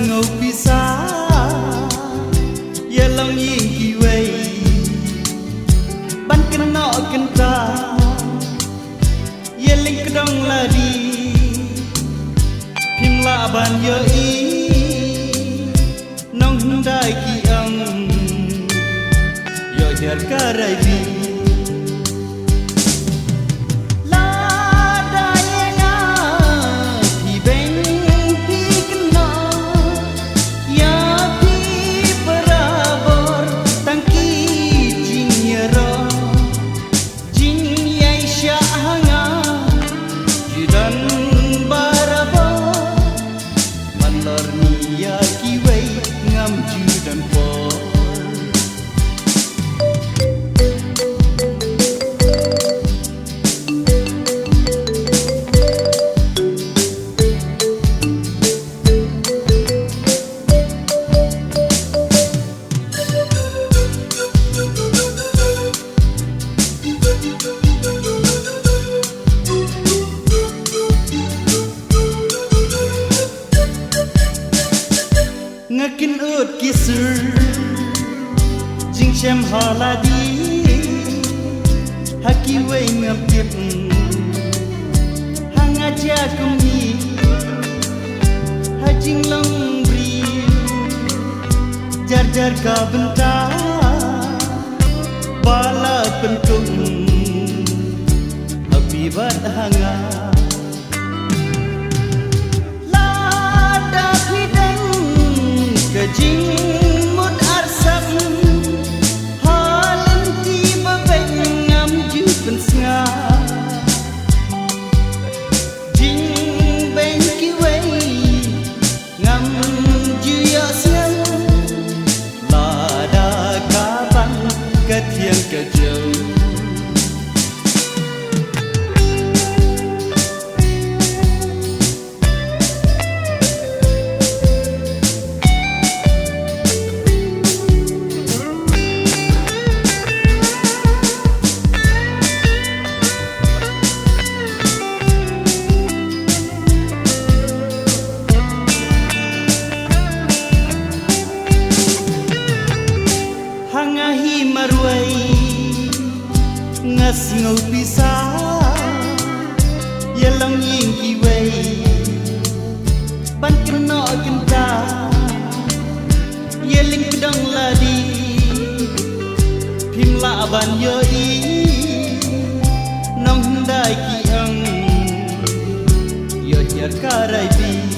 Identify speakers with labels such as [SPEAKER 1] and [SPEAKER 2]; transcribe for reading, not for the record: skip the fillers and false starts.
[SPEAKER 1] ngầu pisa ya long yin ki wei ban ken no ken ta ya ling kedong la di phim la ban yo i nong dai ki ang yo her ka rai bi ngakin ut kisur jing chem haladi haki wei ngapip hang aja kumi hajing long bri jar jar ka benta bala pentung abibat hanga jing mut arsam halen ti babeng ngam ju pen snga jing beng ki wei ngam ju ya snang la da ka bang ka thiang ka jau hangahi marwai ngas ngau pisa ya long yin ki wei ban ken no ken ta ya ling kedong la di phim la ban yo i nong dai ki ang yo her ka rai bi